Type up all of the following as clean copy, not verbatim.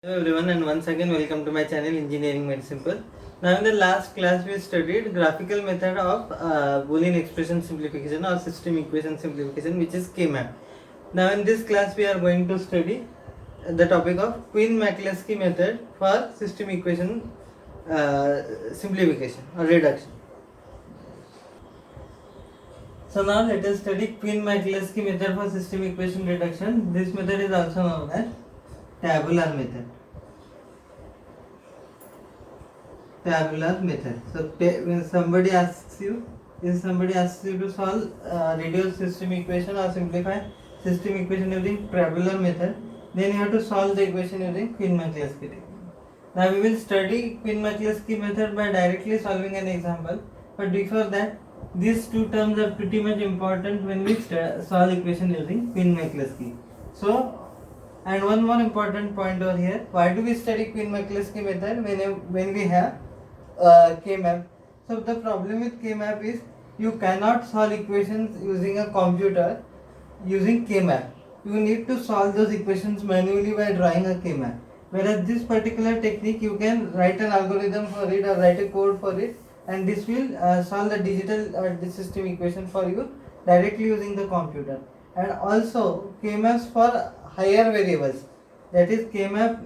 Hello everyone, and once again welcome to my channel Engineering Made Simple. Now in the last class we studied graphical method of Boolean expression simplification or system equation simplification, which is K-map. Now in this class we are going to study the topic of Quine-McCluskey method for system equation simplification or reduction. So now let us study Quine-McCluskey method for system equation reduction. This method is also known as tabular method. Tabular method. So when somebody asks you, to solve reduce system equation or simplify system equation using tabular method, then you have to solve the equation using Quine-McCluskey technique. Now we will study Quine-McCluskey method by directly solving an example. But before that, these two terms are pretty much important when we solve equation using Quine-McCluskey. So, and one more important point over here: why do we study Quine-McCluskey method when we have K-map? So the problem with K-map is you cannot solve equations using a computer using K-map. You need to solve those equations manually by drawing a K-map. Whereas this particular technique, you can write an algorithm for it or write a code for it, and this will solve the digital system equation for you directly using the computer. And also K-maps for higher variables, that is K-map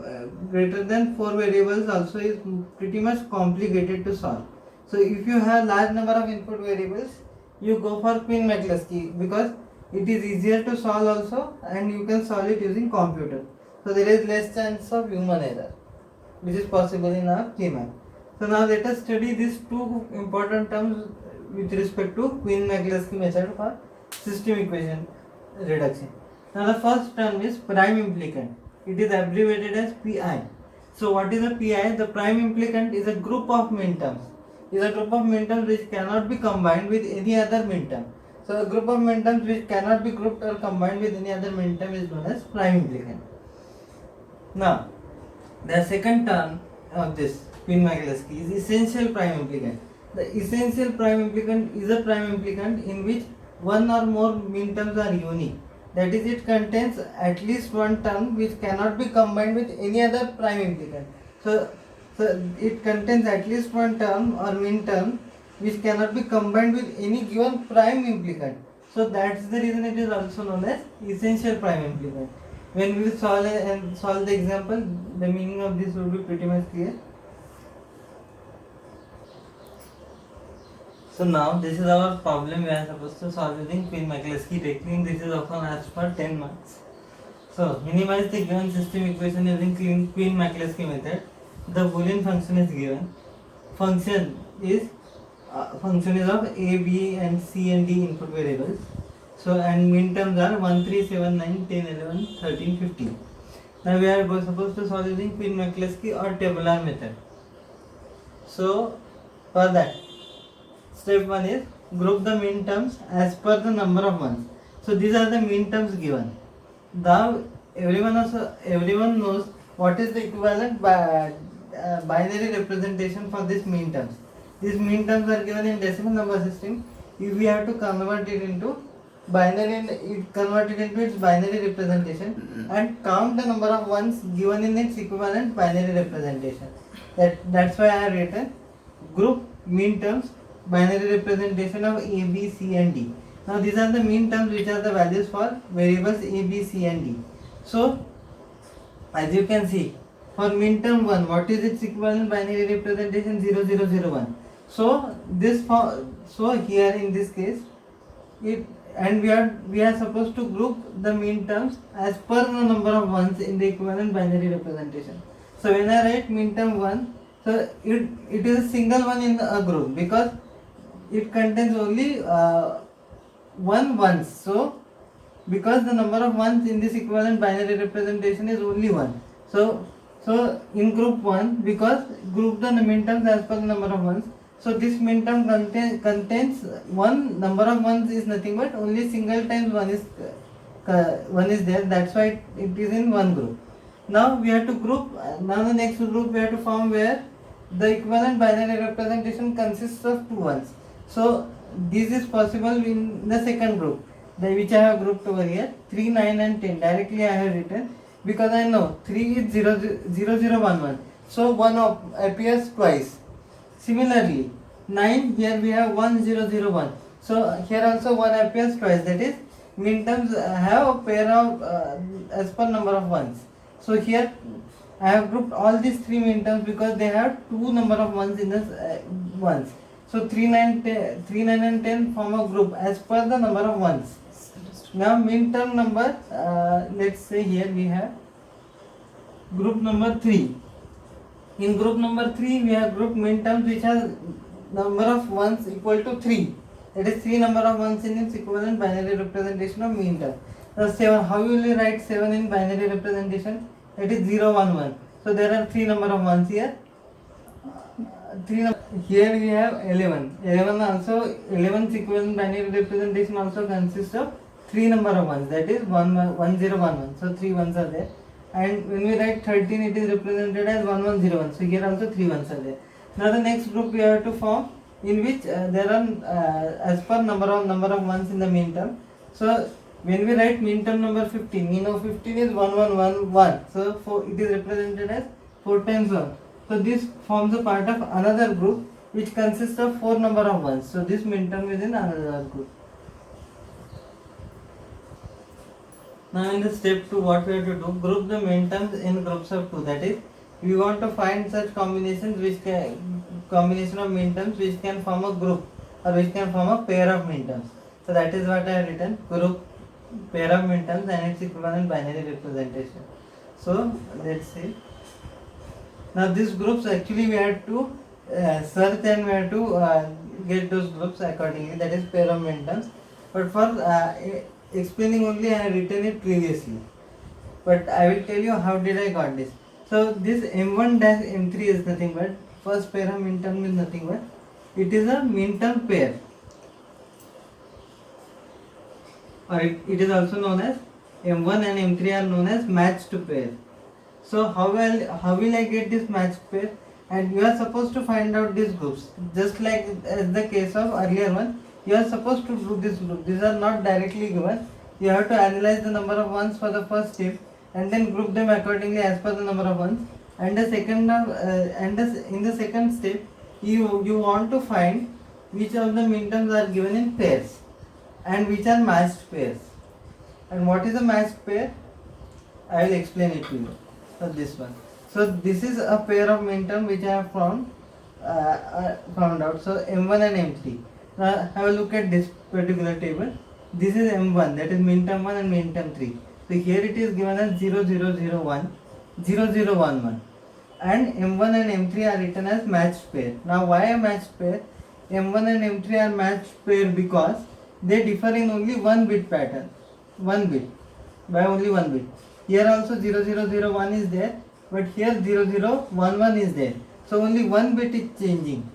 greater than 4 variables also is pretty much complicated to solve. So if you have large number of input variables, you go for Quine-McCluskey because it is easier to solve also, and you can solve it using computer. So there is less chance of human error, which is possible in our K-map. So now let us study these two important terms with respect to Quine-McCluskey method for system equation reduction. Now the first term is prime implicant. It is abbreviated as PI. So what is a PI? The prime implicant is a group of minterms. Is a group of minterms which cannot be combined with any other minterm. So a group of minterms which cannot be grouped or combined with any other minterm is known as prime implicant. Now the second term of this Quine-McCluskey is essential prime implicant. The essential prime implicant is a prime implicant in which one or more minterms are unique. That is, it contains at least one term which cannot be combined with any other prime implicant. So it contains at least one term or minterm which cannot be combined with any given prime implicant. So that's the reason it is also known as essential prime implicant. When we will solve the example, the meaning of this will be pretty much clear. So now this is our problem we are supposed to solve using Quine-McCluskey technique. This is often asked for 10 marks. So minimize the given system equation using Quine-McCluskey method. The Boolean function is given. Function is of A, B and C and D input variables. So and minterms are 1, 3, 7, 9, 10, 11, 13, 15. Now we are supposed to solve using Quine-McCluskey or tabular method. So for that, step 1 is group the minterms as per the number of ones. So these are the minterms given. Now everyone knows what is the equivalent binary representation for these minterms. These minterms are given in decimal number system. If we have to convert it into its binary representation and count the number of ones given in its equivalent binary representation. That's why I have written group minterms binary representation of A, B, C and D. Now these are the minterms which are the values for variables A, B, C and D. So as you can see, for minterm 1, what is its equivalent binary representation? 0, 0, 0, 1. So here in this case, we are supposed to group the minterms as per the number of ones in the equivalent binary representation. So when I write minterm 1, so it is a single one in a group because it contains only one ones. So because the number of ones in this equivalent binary representation is only 1. So in group 1, because group the minterms as per the number of ones. So this minterm contains one number of ones is nothing but only single times one is there. That's why it is in one group. Now we have to group. Now the next group we have to form where the equivalent binary representation consists of two ones. So this is possible in the second group, which I have grouped over here. 3, 9 and 10. Directly I have written because I know 3 is 0, 0, 0, 1, 1. So 1 appears twice. Similarly, 9, here we have 1, 0, 0, 1. So here also 1 appears twice. That is, min terms have a pair of as per number of ones. So here I have grouped all these 3 min terms because they have 2 number of ones in this ones. So 3, 9, and 10 form a group as per the number of ones. Now min term number, let's say here we have group number 3. In group number 3 we have group min terms which has number of ones equal to 3. That is 3 number of ones in its equivalent binary representation of min term. Now 7, how will you write 7 in binary representation? That is 0, 1, 1. So there are 3 number of ones here. Here we have 11. 11 also, 11's equivalent binary representation also consists of 3 number of ones. That is 1, 1, 0, 1, 1. So 3 ones are there. And when we write 13, it is represented as 1, 1, 0, 1. So here also 3 ones are there. Now the next group we have to form, in which there are as per number of ones in the min term. So when we write min term number 15, min of 15 is 1, 1, 1, 1. So it is represented as 4 times 1. So this forms a part of another group which consists of 4 number of ones. So this min term is in another group. Now in the step 2, what we have to do, group the min terms in groups of 2. That is, we want to find such combinations combination of min terms which can form a group or which can form a pair of min terms. So that is what I have written, group, pair of min terms and its equivalent binary representation. So let's see. Now these groups actually we had to search and we had to get those groups accordingly. That is pair of min terms. But for explaining only, I have written it previously. But I will tell you how did I got this. So this m1 dash m3 is nothing but, first pair of min term is nothing but, it is a min term pair. Or it is also known as m1 and m3 are known as matched pair. So how will I get this matched pair? And you are supposed to find out these groups. Just like as the case of earlier one, you are supposed to do this group. These are not directly given. You have to analyze the number of ones for the first step and then group them accordingly as per the number of ones. And the second in the second step, you want to find which of the min terms are given in pairs and which are matched pairs. And what is a matched pair? I will explain it to you. So this one. So this is a pair of min term which I have found out. So m1 and m3. Now have a look at this particular table. This is m1, that is min term 1 and min term 3. So here it is given as 0, 0, 0, 1, 0, 0, 1, 1. And m1 and m3 are written as matched pair. Now why a matched pair? m1 and m3 are matched pair because they differ in only one bit pattern. 1 bit. By only 1 bit. Here also 0, 0, 0, 1 is there. But here 0, 0, 1, 1 is there. So only 1 bit is changing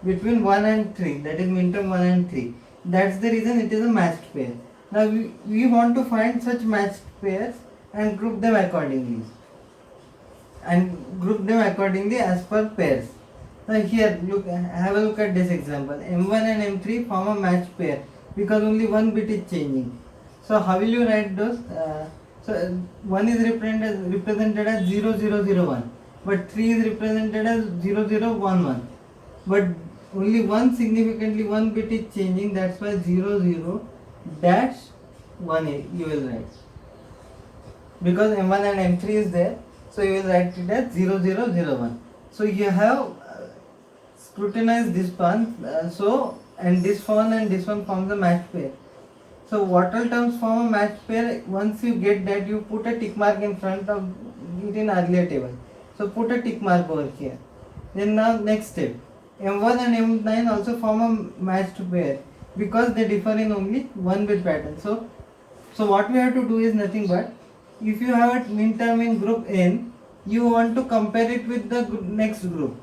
between 1 and 3, that is min term 1 and 3. That's the reason it is a matched pair. Now we want to find such matched pairs and group them accordingly. As per pairs. Now here have a look at this example. M1 and M3 form a matched pair because only 1 bit is changing. So how will you write those? So 1 is represented as 0, 0, 0, 1. But 3 is represented as 0, 0, 1, 1. But only significantly 1 bit is changing, that's why 0, 0 dash 1 you will write. Because m1 and m3 is there, so you will write it as 0, 0, 0, 1. So you have scrutinized this one, and this one forms a matched pair. So what all terms form a matched pair? Once you get that, you put a tick mark in front of it in earlier table. So put a tick mark over here. Then now next step. M1 and M9 also form a matched pair because they differ in only 1 bit pattern. So what we have to do is nothing but, if you have a min term in group N, you want to compare it with the next group,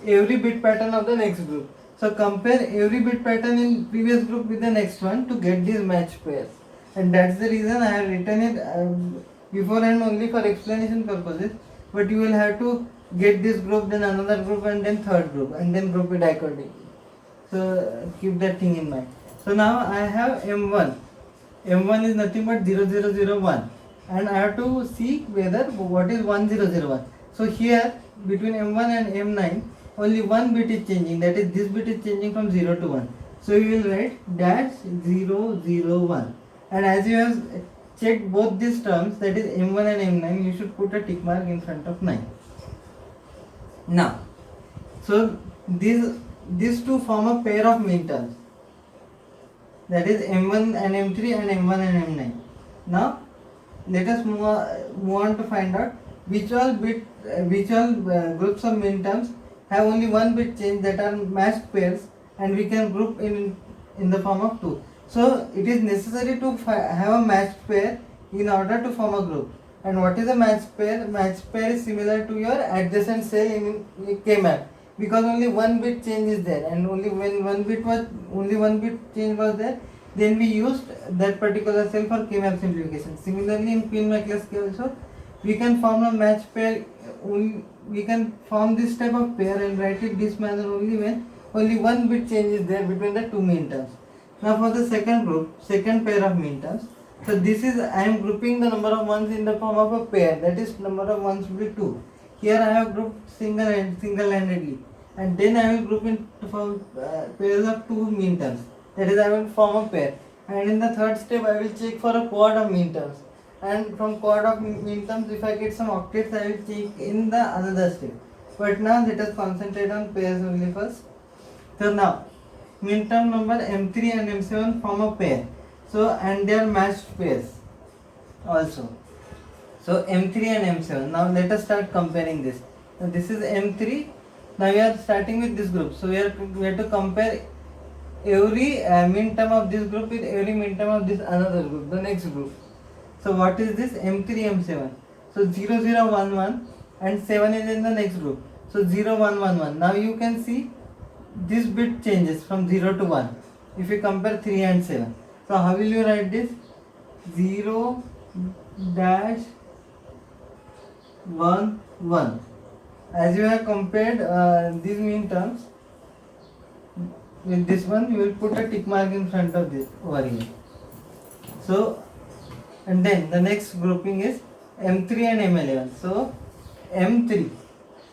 every bit pattern of the next group. So compare every bit pattern in previous group with the next one to get these matched pairs. And that's the reason I have written it beforehand only for explanation purposes. But you will have to get this group, then another group, and then third group, and then group it accordingly. So keep that thing in mind. So now I have M1. M1 is nothing but 0, 0, 0, 1. and I have to see whether what is 1001. So here between M1 and M9 only one bit is changing, that is this bit is changing from 0 to 1. So you will write dash 001, and as you have checked both these terms, that is M1 and M9, you should put a tick mark in front of 9. Now, so these two form a pair of minterms, that is M1 and M3 and M1 and M9. Now let us move on to find out which all groups of minterms have only one bit change, that are matched pairs, and we can group in the form of 2. So it is necessary to have a matched pair in order to form a group. And what is a matched pair? Matched pair is similar to your adjacent cell in K-map, because only one bit change is there, and only when one bit change was there, then we used that particular cell for K-map simplification. Similarly, in Pin-McCluskey also, we can form a match pair. We can form this type of pair and write it this manner only when only one bit change is there between the two minterms. Now for the second group, second pair of minterms. So this is, I am grouping the number of ones in the form of a pair, that is number of ones will be 2. Here I have grouped single-handedly, and then I will group in form pairs of 2 minterms. That is, I will form a pair, and in the third step I will check for a quad of minterms, and from quad of minterms, if I get some octets, I will check in the another step. But now let us concentrate on pairs only first. So now minterm number M3 and M7 form a pair, so and they are matched pairs also. So M3 and M7. Now let us start comparing this. So this is M3. Now we are starting with this group, so we have to compare every minterm of this group with every minterm of this another group, the next group. So what is this? M3, M7. So 0, 0, 1, 1 and 7 is in the next group. So 0, 1, 1, 1. Now you can see this bit changes from 0 to 1 if you compare 3 and 7. So how will you write this? 0 dash 1, 1. As you have compared these minterms with this one, you will put a tick mark in front of this over here. So, and then the next grouping is M3 and M11. So M3,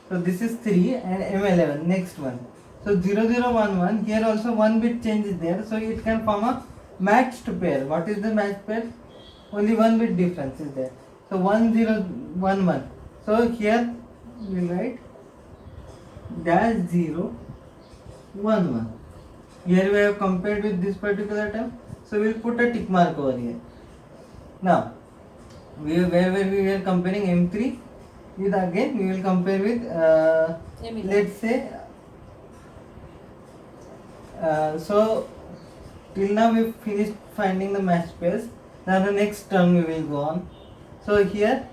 so this is 3, and M11, next one. So 0, 0, 1, 1, here also one bit change is there, so it can form a matched pair. What is the matched pair? Only one bit difference is there. So 1, 0, 1, 1. So here we will write dash 0, 1, 1. Here we have compared with this particular term, so we will put a tick mark over here. Now, where we were comparing M3 with, again we will compare with let's say so till now we finished finding the matched pairs. Now the next term we will go on. So here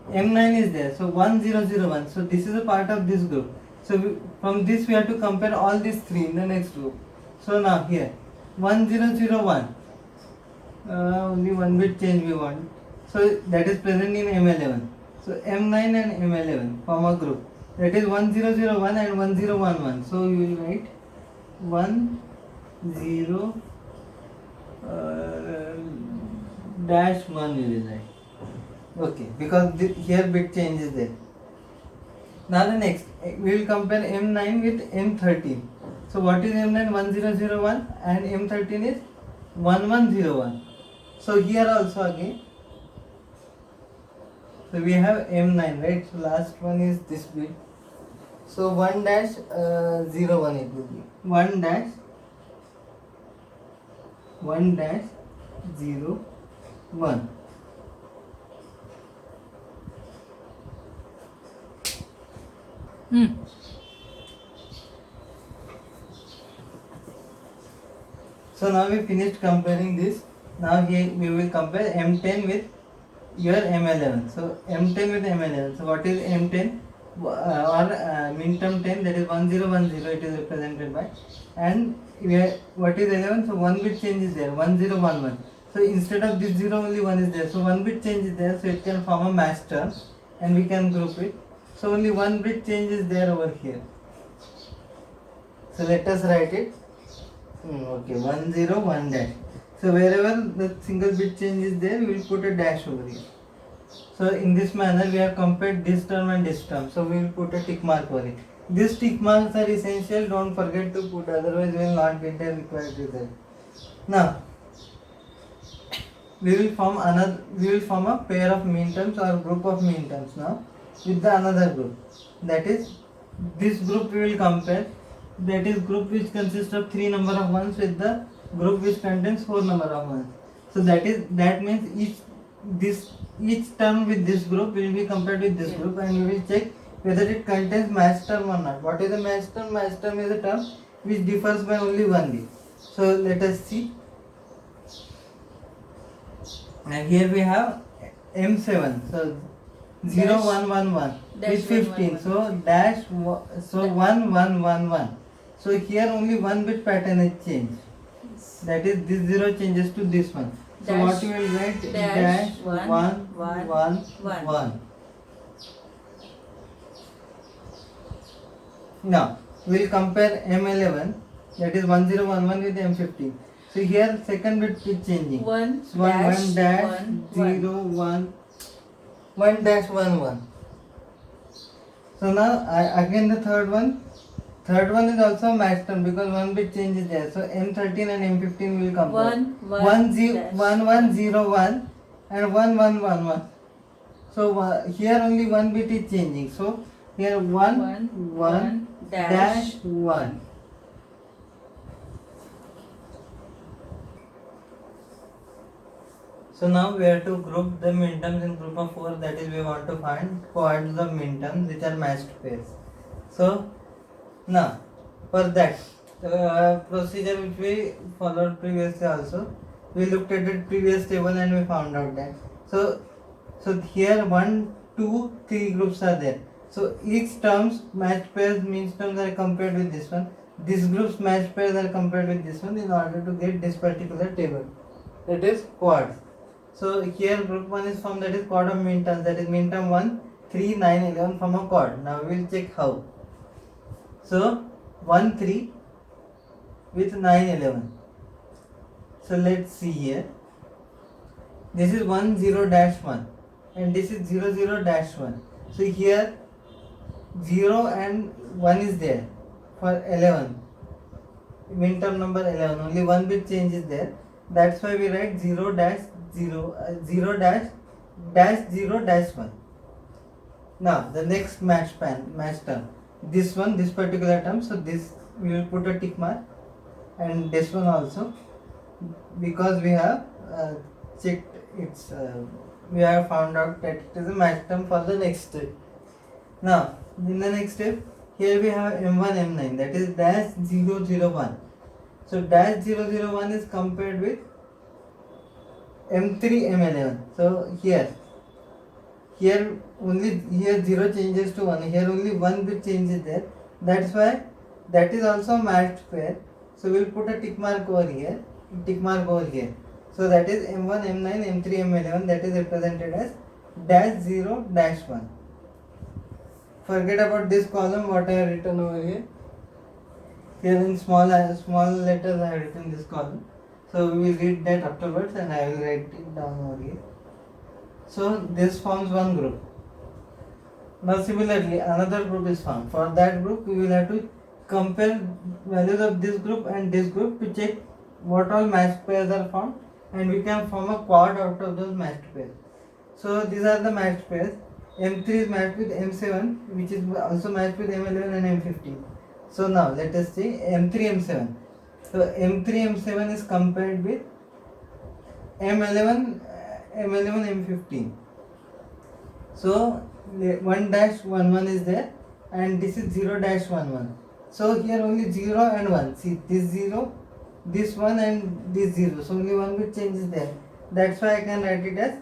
M9 is there, so 1, 0, 0, 1. So this is a part of this group. So from this we have to compare all these 3 in the next group. So now here 1, 0, 0, 1. Only one bit change we want. So that is present in M11. So M9 and M11 form a group. That is 1, 0, 0, 1 and 1, 0, 1, 1. So you will write 1, 0 dash 1 you will write. Okay, because here bit change is there. Now the next, we will compare M9 with M13. So what is M9? 1001 and M13 is 1101. So here also again, so we have M9, right? So last one is this bit. So 1 dash 01 it would be 1 dash 01. So now we finished comparing this. Now here we will compare M10 with your M11. So M10 with M11. So what is M10? Or minterm 10, that is 1010 it is represented by. And what is 11? So one bit change is there, 1011. So instead of this 0 only 1 is there. So one bit change is there, so it can form a match term and we can group it. So only one bit change is there over here. So let us write it. Okay, 101 dash. So wherever the single bit change is there, we will put a dash over here. So in this manner we have compared this term and this term. So we will put a tick mark over it. These tick marks are essential. Don't forget to put, otherwise we will not get the required result. Now we will form a pair of mean terms or group of mean terms now with the another group. That is, this group we will compare. That is group which consists of 3 number of ones with the group which contains 4 number of ones. So that means each term with this group will be compared with this group, and we will check whether it contains matched term or not. What is a matched term? Matched term is a term which differs by only one bit. So let us see. And here we have M7. So 0 1 1 1 with 15. So dash 1 1 1 1. So here only one bit pattern is changed. That is, this 0 changes to this one. So Dash, what you will write? dash 1 1 1 1 1. Now we will compare M11, that is 1011 with M15. So here second bit is changing. 1 1 dash 1 0 1 1 dash 1 1. So now again the third one is also a matched term because one bit change is there. So M13 and M15 will compare. 1101 and 1111. So here only one bit is changing. So here 1 dash 1. So now we have to group the minterms in group of 4. That is, we want to find quads of minterms which are matched pairs. So now for that procedure which we followed previously also, we looked at the previous table and we found out that. So here 1, 2, 3 groups are there. So each terms matched pairs means terms are compared with this one. This group's matched pairs are compared with this one in order to get this particular table. That is quads. So here group 1 is formed, that is quad of minterms, that is minterm 1, 3, 9, 11 form a quad. Now we will check how. So 1, 3 with 9, 11. So let's see here. This is 1, 0 dash 1 and this is 0, 0 dash 1. So here 0 and 1 is there for 11. Minterm number 11. Only one bit change is there. That's why we write 0 dash 0 dash 0 dash 1. Now the next match term, this one, this particular term, so this we will put a tick mark, and this one also, because we have checked its we have found out that it is a match term for the next step. Now in the next step, here we have M1 M9, that is dash 001. So dash 001 is compared with M3 M11. So here only 0 changes to 1. Here only one bit changes there. That's why that is also a matched pair. So we'll put a tick mark over here. So that is M1 M9 M3 M11, that is represented as dash 0 dash 1. Forget about this column what I have written over here. Here in small letters I have written this column. So we will read that afterwards and I will write it down over here. So this forms one group. Now similarly another group is formed. For that group we will have to compare values of this group and this group to check what all matched pairs are formed, and we can form a quad out of those matched pairs. So these are the matched pairs. M3 is matched with M7, which is also matched with M11 and M15. So now let us see M3 M7. So M3 M7 is compared with M11 M15. So 1 dash 11 is there and this is 0 dash 11. So here only 0 and 1. See this 0, this 1 and this 0. So only one bit change is there. That's why I can write it as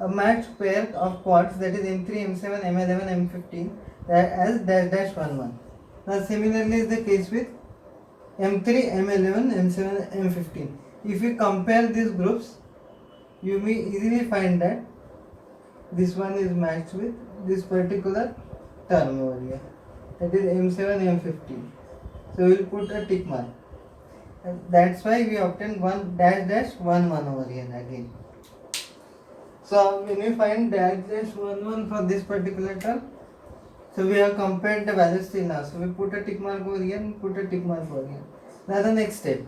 a matched pair of quads, that is M3 M7 M11 M15 as dash dash 11. Now similarly is the case with M3 M11 M7 M15. If you compare these groups, you may easily find that this one is matched with this particular term over here, that is M7 M15. So we will put a tick mark, and that's why we obtained 1 dash dash 11 over here again. So when we find dash dash 1 1 for this particular term, so we have compared the values till now. So we put a tick mark over here and put a tick mark over here. Now the next step.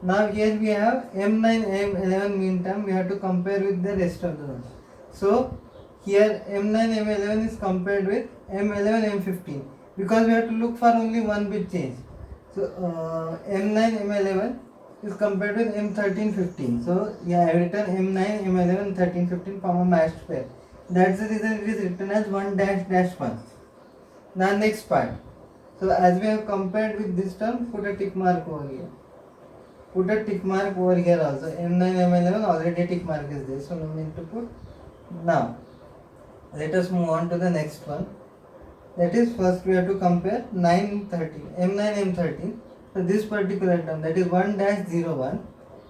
Now here we have M9 M11 mean term. We have to compare with the rest of the ones. So here M9 M11 is compared with M11 M15 because we have to look for only one bit change. So M9 M11 is compared with M13 15. So yeah, I written M9 M11 13 15 form a matched pair. That's the reason it is written as 1 dash dash 1. Now next part. So as we have compared with this term, put a tick mark over here. Put a tick mark over here also. M9 M11 already tick mark is there, so no need to put. Now let us move on to the next one. That is, first we have to compare 913 M9 M13. So this particular term, that is 1-01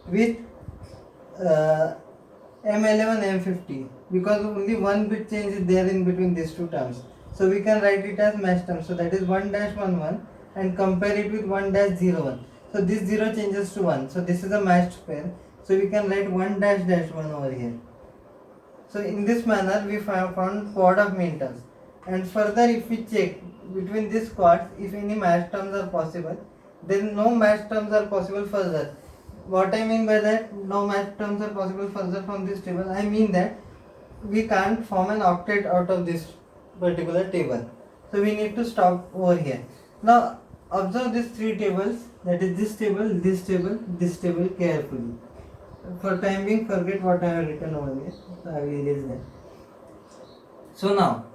with M11 M50, because only one bit change is there in between these two terms. So we can write it as matched term. So that is 1-11 and compare it with 1-01. So this 0 changes to 1. So this is a matched pair. So we can write 1-1 over here. So in this manner we found quad of mean terms. And further, if we check between these quads, if any matched terms are possible, then no matched terms are possible further. What I mean by that, no matched terms are possible further from this table, I mean that we can't form an octet out of this particular table. So we need to stop over here. Now observe these three tables, that is this table, this table, this table carefully. For time being, forget what I have written over here. So I will erase that. So now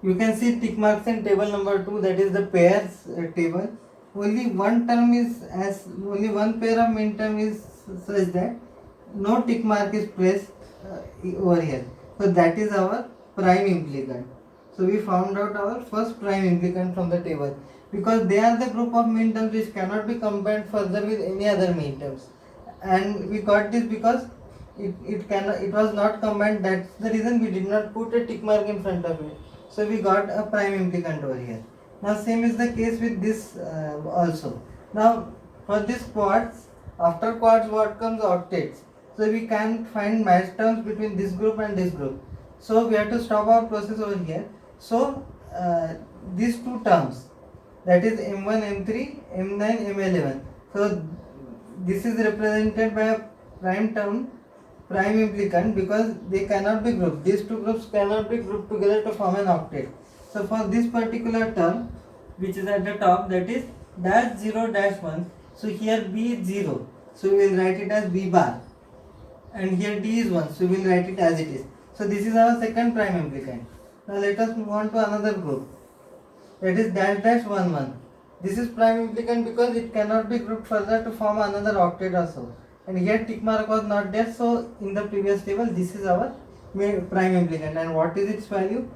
you can see tick marks in table number 2, that is the pairs table. Only one term is only one pair of mean term is such that no tick mark is placed over here. So that is our prime implicant. So we found out our first prime implicant from the table, because they are the group of mean terms which cannot be combined further with any other mean terms. And we got this because it was not combined. That's the reason we did not put a tick mark in front of it. So we got a prime implicant over here. Now same is the case with this also. Now for this quads, after quads what comes? Octets. So we can find matched terms between this group and this group. So we have to stop our process over here. So these two terms, that is M1 M3 M9 M11. So this is represented by a prime term, prime implicant, because they cannot be grouped. These two groups cannot be grouped together to form an octet. So for this particular term, which is at the top, that is -0-1. So here B is 0. So we will write it as B bar. And here D is 1. So we will write it as it is. So this is our second prime implicant. Now let us move on to another group. That is -1-1. This is prime implicant because it cannot be grouped further to form another octet or so. And here tick mark was not there, so in the previous table this is our prime implicant. And what is its value?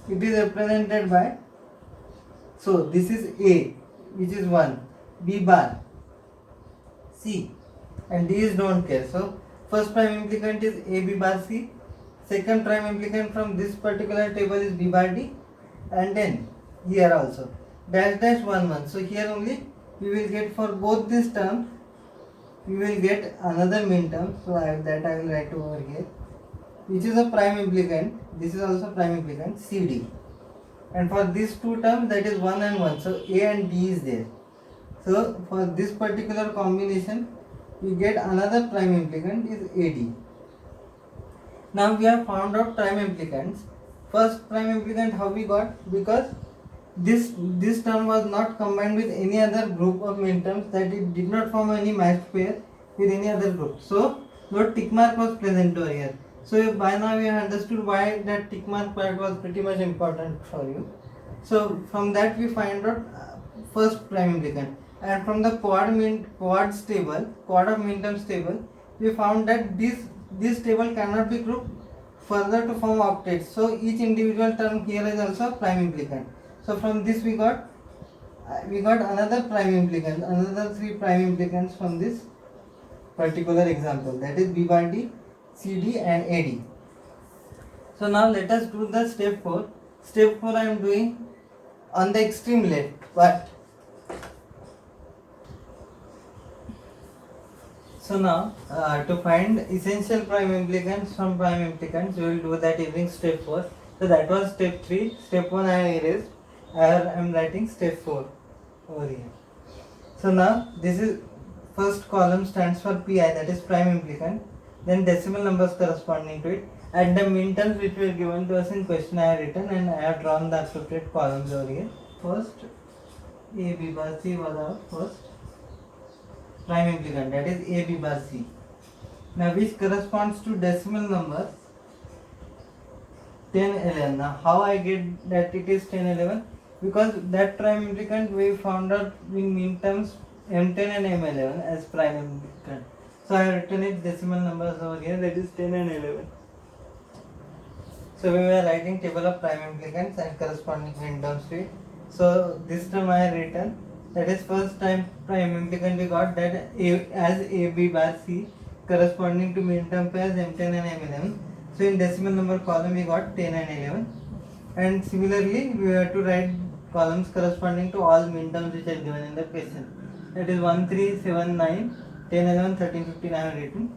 It is represented by, so this is A, which is 1, B bar, C, and D is don't care. So first prime implicant is A, B bar, C. Second prime implicant from this particular table is B bar, D, and then here also -1-1. So here only we will get, for both these terms we will get another mean term. So I will write over here, which is a prime implicant. This is also prime implicant, CD. And for these two terms, that is 1 and 1. So A and D is there. So for this particular combination, we get another prime implicant is AD. Now we have found out prime implicants. First prime implicant how we got? Because this term was not combined with any other group of mean terms, that it did not form any matched pair with any other group. So no tick mark was present over here. So by now we have understood why that tick mark part was pretty much important for you. So from that we find out first prime implicant. And from the quad of mean terms table, we found that this table cannot be grouped further to form octets. So each individual term here is also a prime implicant. So from this we got another prime implicant, another 3 prime implicants from this particular example, that is B bar D, CD and AD. So now let us do the step 4. Step 4 I am doing on the extreme left, but So now to find essential prime implicants from prime implicants, we will do that using step 4. So that was step 3. Step 1 I erased. I am writing step 4 over here. So now this is first column stands for PI, that is prime implicant. Then decimal numbers corresponding to it. And the min terms which were given to us in question I have written, and I have drawn the appropriate columns over here. First A B bar C was our first prime implicant, that is A B bar C. Now which corresponds to decimal number 10 11. Now how I get that it is 10 11? Because that prime implicant we found out in min terms M10 and M11 as prime implicant. So I have written it decimal numbers over here, that is 10 and 11. So we were writing table of prime implicants and corresponding min terms to it. So this term I have written, that is first time prime implicant we got that as A B bar C corresponding to min term pairs M10 and M11. So in decimal number column we got 10 and 11. And similarly we have to write columns corresponding to all min terms which are given in the question. That is 1, 3, 7, 9, 10, 11, 13, 15 I have written.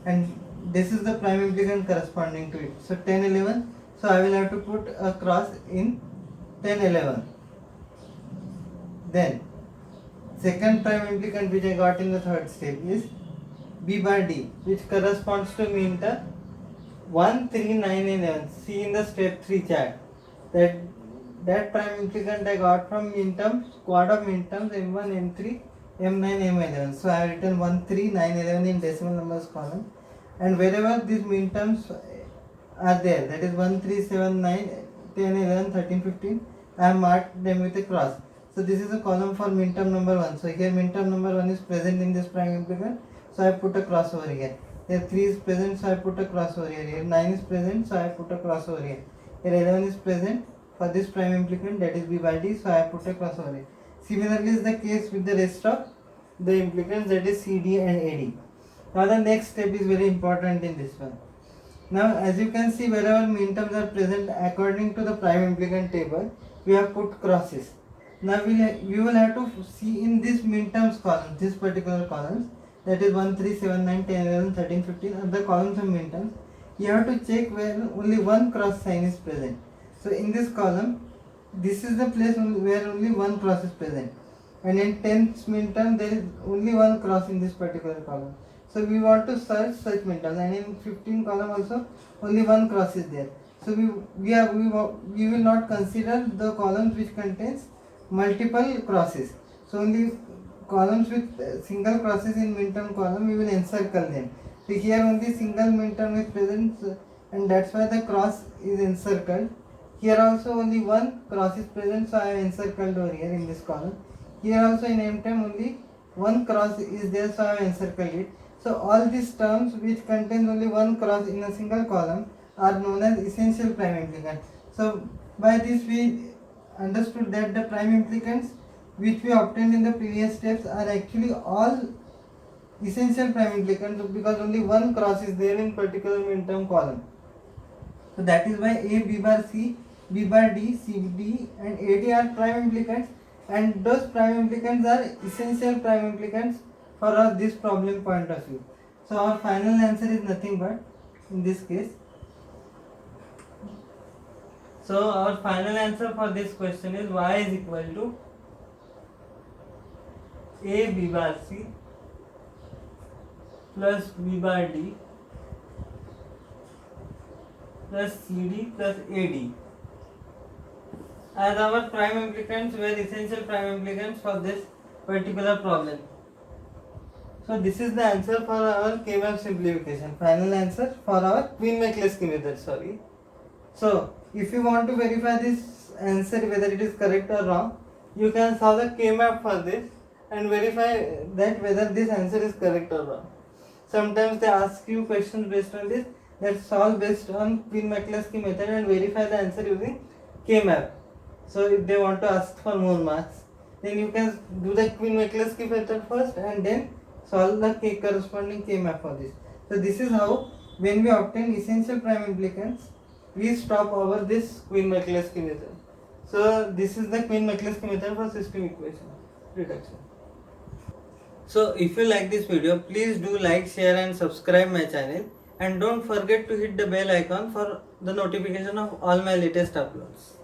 And this is the prime implicant corresponding to it. So 10, 11. So I will have to put a cross in 10, 11. Then second prime implicant which I got in the third step is B bar D, which corresponds to min term 1, 3, 9 and 11. See in the step 3 chart that prime implicant I got from min terms, squad of min terms M1, M3, M9, M11. So I have written 1, 3, 9, 11 in decimal numbers column, and wherever these min terms are there, that is 1, 3, 7, 9, 10, 11, 13, 15, I have marked them with a cross. So this is a column for min term number 1. So here min term number 1 is present in this prime implicant, so I put a cross over here. Here 3 is present, so I put a cross over here. Here 9 is present, so I put a cross over here. Here 11 is present for this prime implicant, that is B by D, so I put a cross over here. Similarly is the case with the rest of the implicants, that is CD and AD. Now the next step is very important in this one. Now as you can see, wherever min terms are present according to the prime implicant table, we have put crosses. Now we will have to see in this min terms column, this particular columns, that is 1, 3, 7, 9, 10, 11, 13, 15 are the columns of min terms. You have to check where only one cross sign is present. So in this column, this is the place where only one cross is present, and in 10th min term there is only one cross in this particular column. So we want to search such min terms, and in 15 column also only one cross is there. So we will not consider the columns which contains multiple crosses. So only columns with single crosses in min term column we will encircle them. So here only single min term is present, and that's why the cross is encircled. Here also only one cross is present, so I have encircled over here in this column. Here also in M term only one cross is there, so I have encircled it. So all these terms which contains only one cross in a single column are known as essential prime implicant. So by this we understood that the prime implicants which we obtained in the previous steps are actually all essential prime implicants, because only one cross is there in particular min term column. So that is why A, B bar C, B bar D, C, D and AD are prime implicants, and those prime implicants are essential prime implicants for this problem point of view. So our final answer is nothing but, in this case, so our final answer for this question is y is equal to A B bar C plus B bar D plus CD plus AD as our prime implicants were essential prime implicants for this particular problem. So this is the answer for our K-map simplification. Final answer for our Queen-McCluskey method. Sorry. So if you want to verify this answer whether it is correct or wrong, you can solve the K-map for this and verify that whether this answer is correct or wrong. Sometimes they ask you questions based on this, that solve based on Queen-McCluskey method and verify the answer using K-map. So if they want to ask for more marks, then you can do the Queen-McCluskey method first and then solve the corresponding K-map for this. So this is how, when we obtain essential prime implicants, we stop over this Queen-McCluskey method. So this is the Queen-McCluskey method for system equation reduction. So if you like this video, please do like, share and subscribe my channel, and don't forget to hit the bell icon for the notification of all my latest uploads.